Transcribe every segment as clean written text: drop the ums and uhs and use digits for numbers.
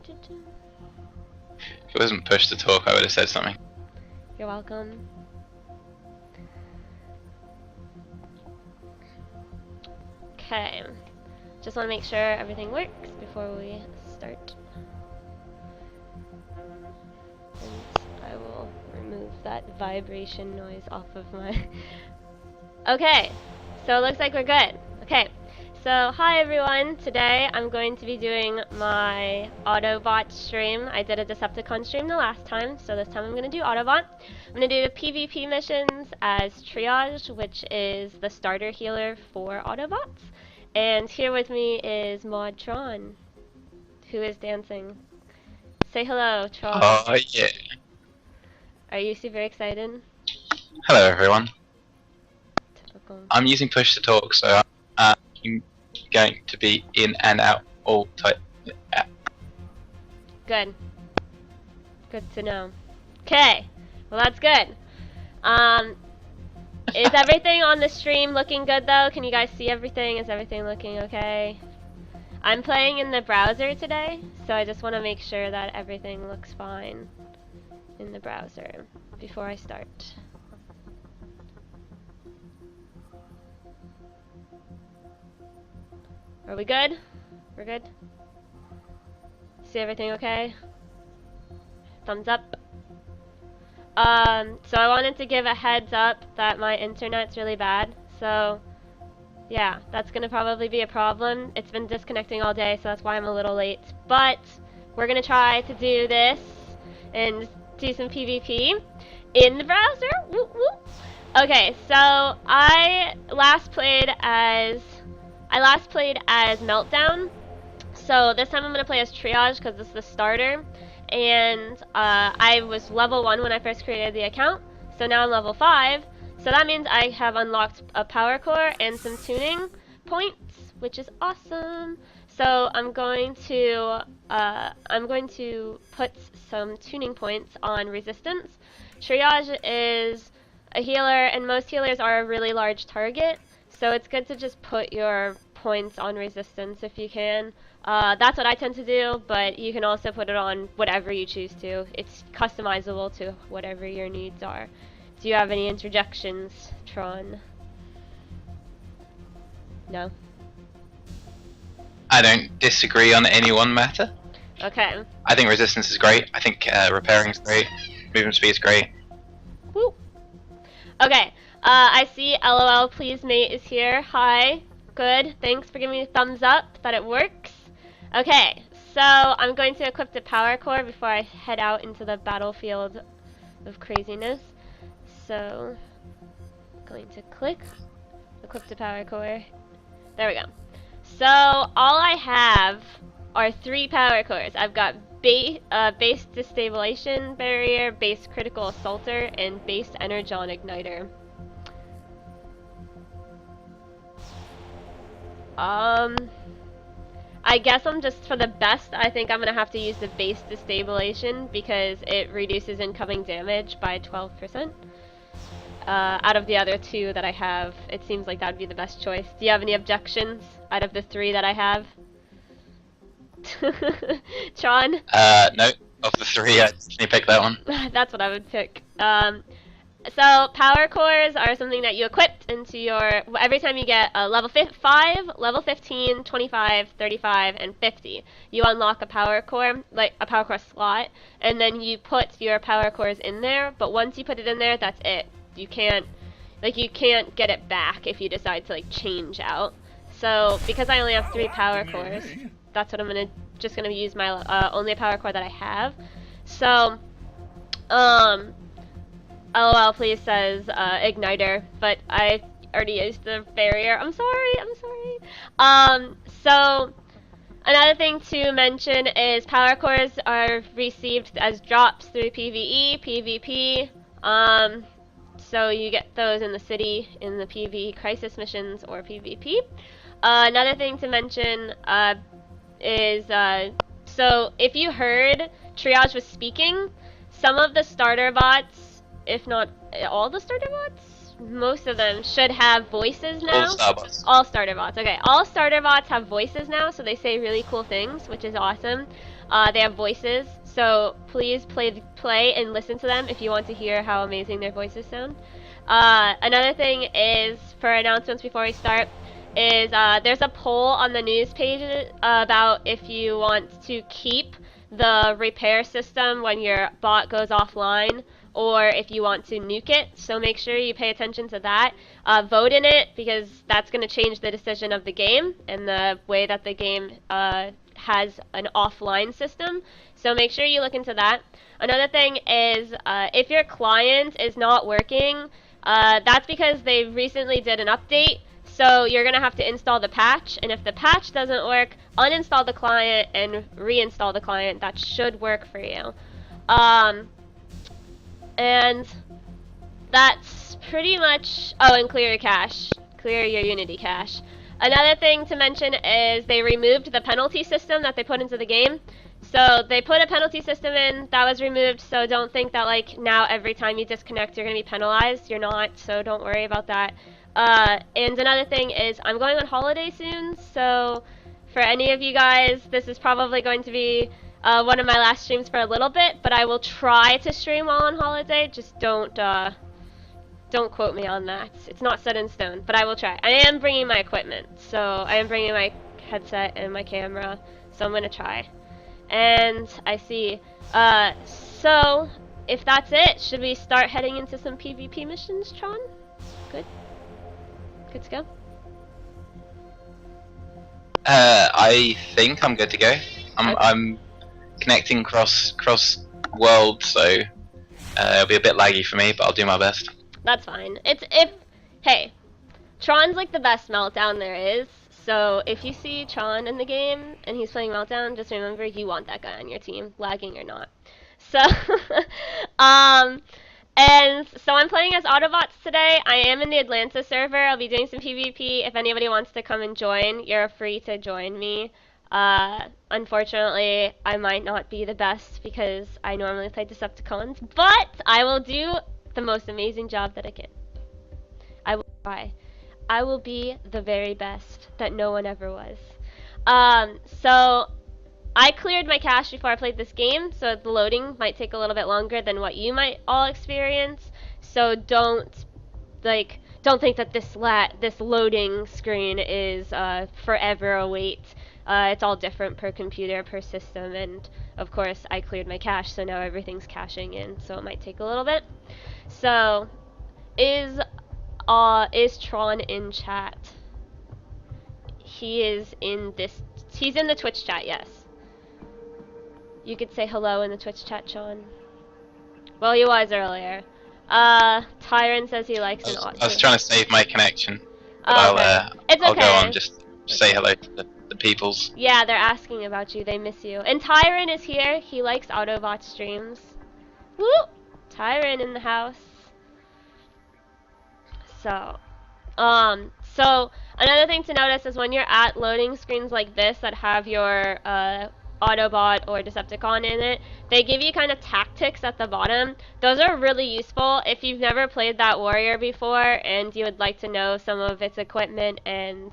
If it wasn't push to talk, I would have said something. You're welcome. Okay. Just want to make sure everything works before we start. And I will remove that vibration noise off of my... Okay. So it looks like we're good. Okay. So, hi everyone! Today I'm going to be doing my Autobot stream. I did a Decepticon stream the last time, so this time I'm going to do Autobot. I'm going to do the PvP missions as Triage, which is the starter healer for Autobots. And here with me is Mod Tron, who is dancing. Say hello, Tron. Oh yeah. Are you super excited? Hello everyone. Typical. I'm using push to talk, so I'm going to be in and out all time. Good. Good to know. Okay. Well, that's good. Is everything on the stream looking good though? Can you guys see everything? Is everything looking okay? I'm playing in the browser today, so I just want to make sure that everything looks fine in the browser before I start. Are we good? We're good? See everything okay? Thumbs up. So I wanted to give a heads up that my internet's really bad, so yeah, that's gonna probably be a problem. It's been disconnecting all day, so that's why I'm a little late. But we're gonna try to do this and do some PvP in the browser. Woo woo. Okay, so I last played as Meltdown. So this time I'm gonna play as Triage because this is the starter. And I was level 1 when I first created the account, so now I'm level 5. So that means I have unlocked a power core and some tuning points, which is awesome. So I'm going to put some tuning points on resistance. Triage is a healer, and most healers are a really large target, so it's good to just put your points on resistance if you can. That's what I tend to do, but you can also put it on whatever you choose to. It's customizable to whatever your needs are. Do you have any interjections, Tron? No? I don't disagree on any one matter. Okay. I think resistance is great. I think repairing is great. Movement speed is great. Woo! Okay. I see LOL Please Mate is here. Hi. Good. Thanks for giving me a thumbs up that it works. Okay, so I'm going to equip the power core before I head out into the battlefield of craziness. So, I'm going to click, equip the power core. There we go. So, all I have are 3 power cores. I've got base destabilization barrier, base critical assaulter, and base energon igniter. I guess I'm just, for the best, I think I'm going to have to use the base destabilization because it reduces incoming damage by 12%. Out of the other 2 that I have, it seems like that would be the best choice. Do you have any objections out of the 3 that I have? Tron? No. Of the 3, I'd definitely pick that one. That's what I would pick. So power cores are something that you equip into your, every time you get a level 5, level 15, 25, 35, and 50. You unlock a power core, like a power core slot, and then you put your power cores in there, but once you put it in there, that's it. You can't get it back if you decide to like change out. So because I only have 3 power cores, that's what I'm just gonna use my only power core that I have. So LOL Please says igniter, but I already used the barrier. I'm sorry. So another thing to mention is power cores are received as drops through PvE, PvP. So you get those in the city in the PvE crisis missions or PvP. Another thing to mention is so if you heard Triage was speaking, some of the starter bots, if not all the starter bots, most of them should have voices now. All starter bots. Okay. All starter bots have voices now, so they say really cool things, which is awesome. They have voices, so please play and listen to them if you want to hear how amazing their voices sound. Another thing is, for announcements before we start, is there's a poll on the news page about if you want to keep the repair system when your bot goes offline, or if you want to nuke it. So make sure you pay attention to that. Vote in it, because that's going to change the decision of the game and the way that the game has an offline system. So make sure you look into that. Another thing is, if your client is not working, that's because they recently did an update. So you're going to have to install the patch, and if the patch doesn't work, uninstall the client and reinstall the client. That should work for you. And that's pretty much... Oh, and clear your cache. Clear your Unity cache. Another thing to mention is they removed the penalty system that they put into the game. So they put a penalty system in that was removed, so don't think that like now every time you disconnect you're going to be penalized. You're not, so don't worry about that. And another thing is I'm going on holiday soon, so for any of you guys, this is probably going to be one of my last streams for a little bit, but I will try to stream while on holiday. Just don't quote me on that. It's not set in stone, but I will try. I am bringing my equipment, so I am bringing my headset and my camera, so I'm going to try. And I see. So, if that's it, should we start heading into some PvP missions, Tron? Good? Good to go? I think I'm good to go. I'm connecting cross world, so it'll be a bit laggy for me, but I'll do my best. That's fine. Hey, Tron's like the best Meltdown there is. So if you see Tron in the game and he's playing Meltdown, just remember you want that guy on your team, lagging or not. So, and so I'm playing as Autobots today. I am in the Atlanta server. I'll be doing some PvP. If anybody wants to come and join, you're free to join me. Unfortunately, I might not be the best because I normally play Decepticons, but I will do the most amazing job that I can. I will try. I will be the very best that no one ever was. So I cleared my cache before I played this game, so the loading might take a little bit longer than what you might all experience. So don't think that this loading screen is forever a wait. It's all different per computer, per system, and of course I cleared my cache, so now everything's caching in, so it might take a little bit. So is Tron in chat? He's in the Twitch chat, yes. You could say hello in the Twitch chat, Tron. Well, he was earlier. Tyron says he likes an I was trying to save my connection. But okay. I'll go on, just say hello to the peoples. Yeah, they're asking about you. They miss you. And Tyron is here. He likes Autobot streams. Woo! Tyron in the house. So another thing to notice is when you're at loading screens like this that have your Autobot or Decepticon in it, they give you kind of tactics at the bottom. Those are really useful if you've never played that warrior before and you would like to know some of its equipment and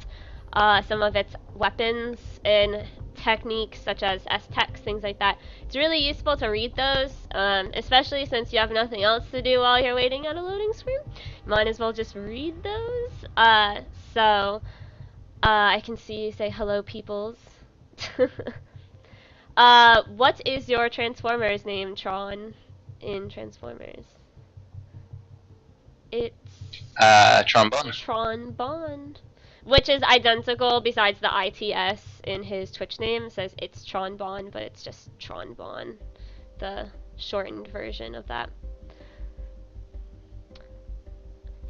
some of its weapons and techniques such as S-Techs, things like that. It's really useful to read those, especially since you have nothing else to do while you're waiting at a loading screen. Might as well just read those. I can see you say hello, peoples. What is your Transformers name, Tron, in Transformers? It's... Tron Bond. Tron Bond. Which is identical, besides the ITS in his Twitch name. It says it's Tron Bond, but it's just Tron Bond. The shortened version of that.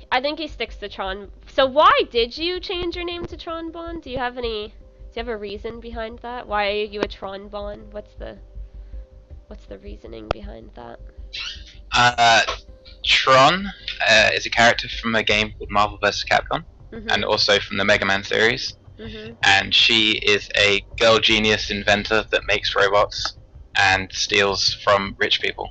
I think he sticks to Tron. So why did you change your name to Tron Bond? Do you have a reason behind that? Why are you a Tron Bond? What's the reasoning behind that? Tron is a character from a game called Marvel vs. Capcom, and also from the Mega Man series. And she is a girl genius inventor that makes robots and steals from rich people.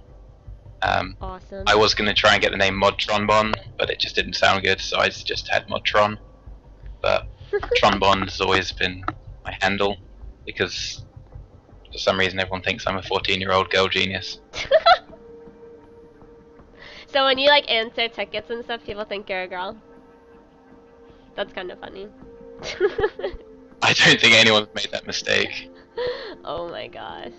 Awesome. I was going to try and get the name Mod Bon, but it just didn't sound good, so I just had Modtron. But Tron Bon has always been my handle, because for some reason everyone thinks I'm a 14-year-old girl genius. So when you like answer tickets and stuff, people think you're a girl. That's kind of funny. I don't think anyone's made that mistake. Oh my gosh.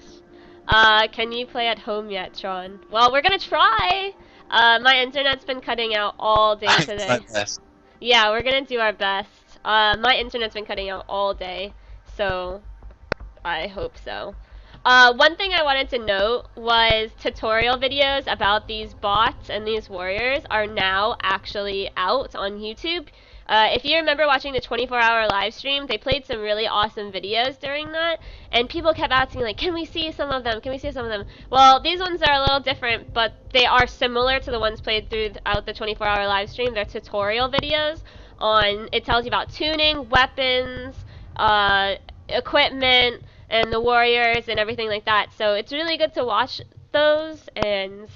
Can you play at home yet, Tron? Well, we're gonna try! My internet's been cutting out all day today. Yeah, we're gonna do our best. My internet's been cutting out all day, so I hope so. One thing I wanted to note was tutorial videos about these bots and these warriors are now actually out on YouTube. If you remember watching the 24-hour live stream, they played some really awesome videos during that, and people kept asking, like, can we see some of them? Can we see some of them? Well, these ones are a little different, but they are similar to the ones played throughout the 24-hour live stream. They're tutorial videos on, it tells you about tuning, weapons, equipment, and the warriors and everything like that. So it's really good to watch those, and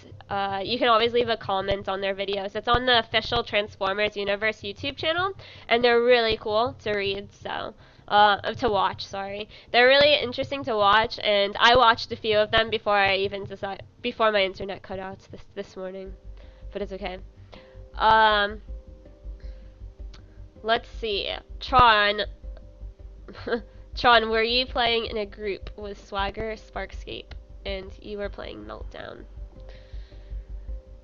you can always leave a comment on their videos. It's on the official Transformers Universe YouTube channel, and they're really cool to read, so to watch, sorry. They're really interesting to watch, and I watched a few of them before I even before my internet cut out this morning, but it's okay. Let's see, Tron. Tron, were you playing in a group with Swagger, Sparkscape, and you were playing Meltdown?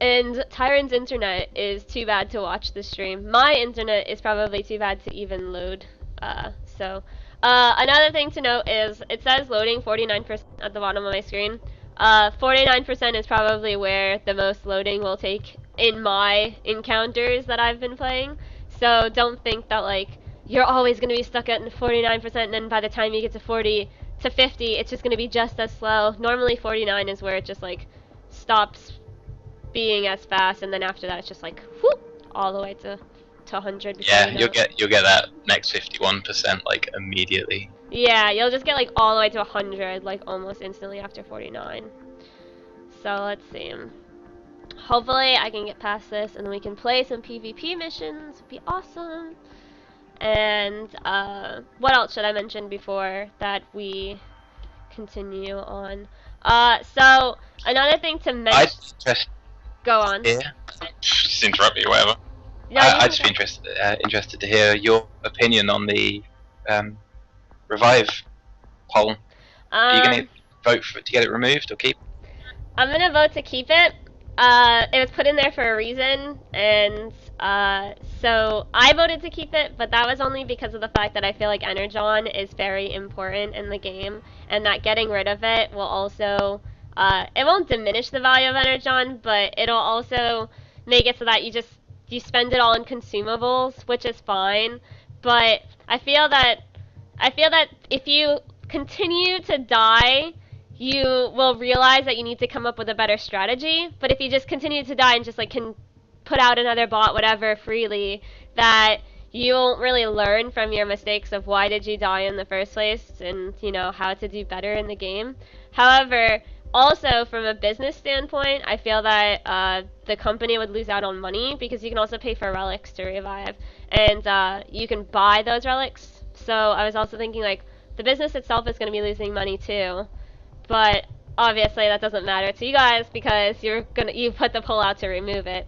And Tyron's internet is too bad to watch the stream. My internet is probably too bad to even load. Another thing to note is it says loading 49% at the bottom of my screen. 49% is probably where the most loading will take in my encounters that I've been playing. So don't think that like you're always going to be stuck at 49%, and then by the time you get to 40 to 50, it's just going to be just as slow. Normally 49 is where it just like stops being as fast, and then after that it's just like whoop, all the way to 100. Yeah, you'll get that next 51% like immediately. Yeah, you'll just get like all the way to 100 like almost instantly after 49. So let's see. Hopefully I can get past this and then we can play some PvP missions. It'd be awesome. And what else should I mention before that we continue on? So another thing to mention. Go on. Yeah. Just interrupt me, or whatever. No, I'd just be interested to hear your opinion on the revive poll. Are you going to vote for it to get it removed or keep? I'm going to vote to keep it. It was put in there for a reason, and so I voted to keep it, but that was only because of the fact that I feel like Energon is very important in the game, and that getting rid of it will also, it won't diminish the value of Energon, but it'll also make it so that you spend it all in consumables, which is fine, but I feel that if you continue to die, you will realize that you need to come up with a better strategy. But if you just continue to die and just like can put out another bot, whatever, freely, that you won't really learn from your mistakes of why did you die in the first place and, you know, how to do better in the game. However, also from a business standpoint, I feel that the company would lose out on money because you can also pay for relics to revive, and you can buy those relics. So I was also thinking like the business itself is going to be losing money too. But obviously that doesn't matter to you guys because you put the pull out to remove it.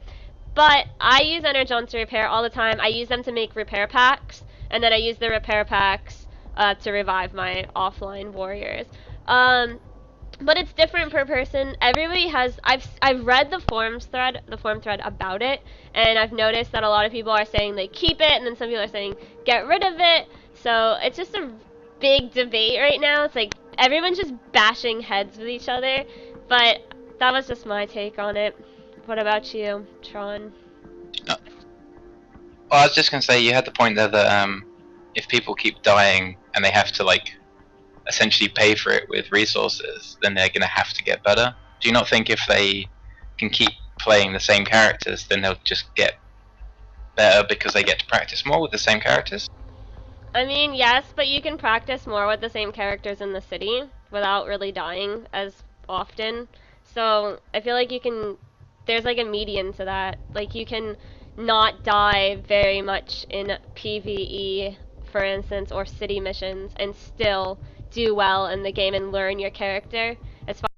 But I use Energon to repair all the time. I use them to make repair packs, and then I use the repair packs to revive my offline warriors. But it's different per person. Everybody has. I've read the forum thread about it, and I've noticed that a lot of people are saying they keep it, and then some people are saying get rid of it. So it's just a big debate right now. It's like everyone's just bashing heads with each other, but that was just my take on it. What about you, Tron? Well, I was just gonna say you had the point there that if people keep dying and they have to like essentially pay for it with resources, then they're gonna have to get better. Do you not think if they can keep playing the same characters, then they'll just get better because they get to practice more with the same characters? I mean, yes, but you can practice more with the same characters in the city without really dying as often. So I feel like there's like a median to that. Like you can not die very much in PvE, for instance, or city missions, and still do well in the game and learn your character as far